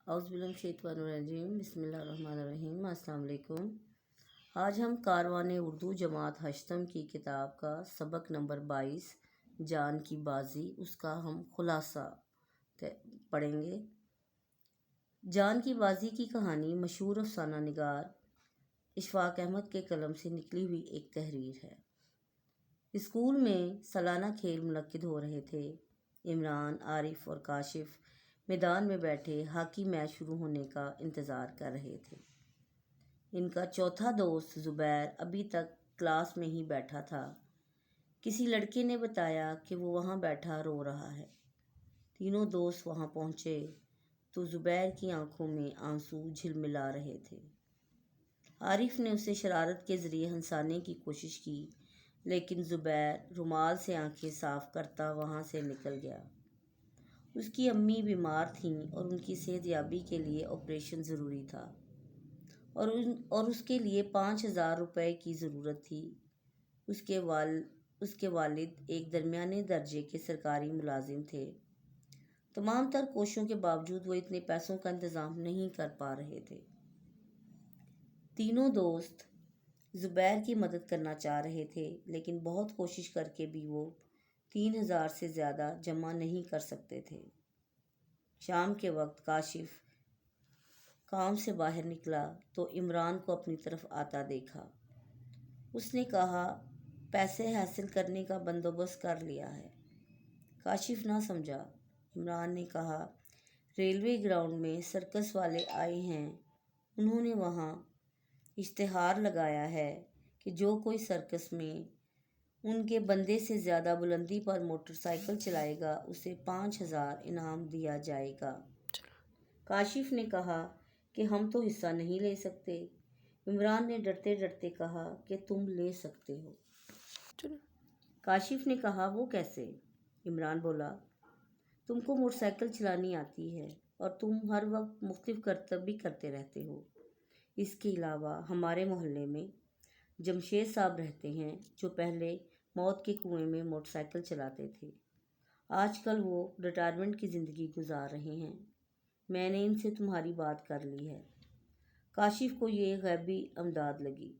اعوذ باللہ من الشیطان الرجیم، بسم اللہ الرحمن الرحیم۔ السلام علیکم۔ آج ہم کاروان اردو جماعت ہشتم کی کتاب کا سبق نمبر 22 جان کی بازی، اس کا ہم خلاصہ پڑھیں گے۔ جان کی بازی کی کہانی مشہور افسانہ نگار اشفاق احمد کے قلم سے نکلی ہوئی ایک تحریر ہے۔ اسکول میں سالانہ کھیل منعقد ہو رہے تھے۔ عمران، عارف اور کاشف میدان میں بیٹھے ہاکی میچ شروع ہونے کا انتظار کر رہے تھے۔ ان کا چوتھا دوست زبیر ابھی تک کلاس میں ہی بیٹھا تھا۔ کسی لڑکے نے بتایا کہ وہ وہاں بیٹھا رو رہا ہے۔ تینوں دوست وہاں پہنچے تو زبیر کی آنکھوں میں آنسو جھلملا رہے تھے۔ عارف نے اسے شرارت کے ذریعے ہنسانے کی کوشش کی، لیکن زبیر رومال سے آنکھیں صاف کرتا وہاں سے نکل گیا۔ اس کی امی بیمار تھیں اور ان کی صحت یابی کے لیے آپریشن ضروری تھا اور اس کے لیے 5,000 روپے کی ضرورت تھی۔ اس کے والد ایک درمیانے درجے کے سرکاری ملازم تھے۔ تمام تر کوششوں کے باوجود وہ اتنے پیسوں کا انتظام نہیں کر پا رہے تھے۔ تینوں دوست زبیر کی مدد کرنا چاہ رہے تھے، لیکن بہت کوشش کر کے بھی وہ 3,000 سے زیادہ جمع نہیں کر سکتے تھے۔ شام کے وقت کاشف کام سے باہر نکلا تو عمران کو اپنی طرف آتا دیکھا۔ اس نے کہا، پیسے حاصل کرنے کا بندوبست کر لیا ہے۔ کاشف نہ سمجھا۔ عمران نے کہا، ریلوے گراؤنڈ میں سرکس والے آئے ہیں، انہوں نے وہاں اشتہار لگایا ہے کہ جو کوئی سرکس میں ان کے بندے سے زیادہ بلندی پر موٹر سائیکل چلائے گا اسے 5,000 انعام دیا جائے گا۔ کاشف نے کہا کہ ہم تو حصہ نہیں لے سکتے۔ عمران نے ڈرتے ڈرتے کہا کہ تم لے سکتے ہو۔ کاشف نے کہا، وہ کیسے؟ عمران بولا، تم کو موٹر سائیکل چلانی آتی ہے اور تم ہر وقت مختلف کرتب بھی کرتے رہتے ہو۔ اس کے علاوہ ہمارے محلے میں جمشید صاحب رہتے ہیں جو پہلے موت کے کنویں میں موٹر سائیکل چلاتے تھے۔ آج کل وہ ریٹائرمنٹ کی زندگی گزار رہے ہیں۔ میں نے ان سے تمہاری بات کر لی ہے۔ کاشف کو یہ غیبی امداد لگی۔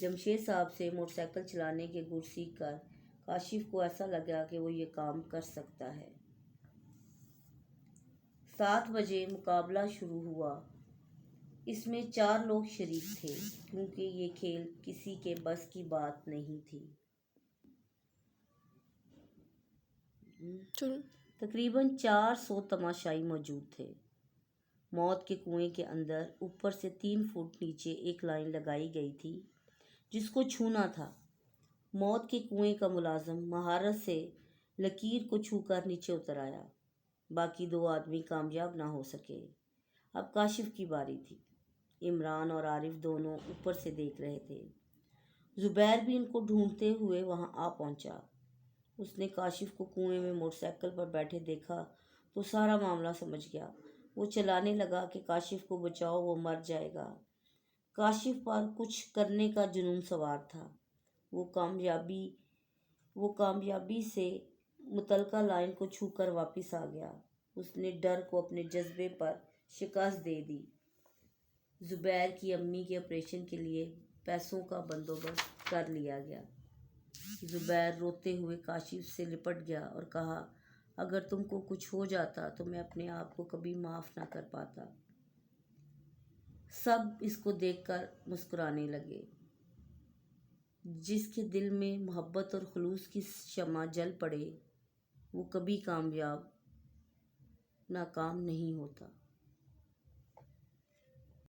جمشید صاحب سے موٹر سائیکل چلانے کے گر سیکھ کر کاشف کو ایسا لگا کہ وہ یہ کام کر سکتا ہے۔ 7 بجے مقابلہ شروع ہوا۔ اس میں 4 لوگ شریک تھے کیونکہ یہ کھیل کسی کے بس کی بات نہیں تھی۔ تقریباً 400 تماشائی موجود تھے۔ موت کے کنویں کے اندر اوپر سے 3 فٹ نیچے ایک لائن لگائی گئی تھی جس کو چھونا تھا۔ موت کے کنویں کا ملازم مہارت سے لکیر کو چھو کر نیچے اتر آیا۔ باقی 2 آدمی کامیاب نہ ہو سکے۔ اب کاشف کی باری تھی۔ عمران اور عارف دونوں اوپر سے دیکھ رہے تھے۔ زبیر بھی ان کو ڈھونڈتے ہوئے وہاں آ پہنچا۔ اس نے کاشف کو کنویں میں موٹر سائیکل پر بیٹھے دیکھا تو سارا معاملہ سمجھ گیا۔ وہ چلانے لگا کہ کاشف کو بچاؤ، وہ مر جائے گا۔ کاشف پر کچھ کرنے کا جنون سوار تھا۔ وہ کامیابی سے متعلقہ لائن کو چھو کر واپس آ گیا۔ اس نے ڈر کو اپنے جذبے پر شکست دے دی۔ زبیر کی امی کے آپریشن کے لیے پیسوں کا بندوبست کر لیا گیا۔ زبیر روتے ہوئے کاشف سے لپٹ گیا اور کہا، اگر تم کو کچھ ہو جاتا تو میں اپنے آپ کو کبھی معاف نہ کر پاتا۔ سب اس کو دیکھ کر مسکرانے لگے۔ جس کے دل میں محبت اور خلوص کی شمع جل پڑے وہ کبھی ناکام نہیں ہوتا۔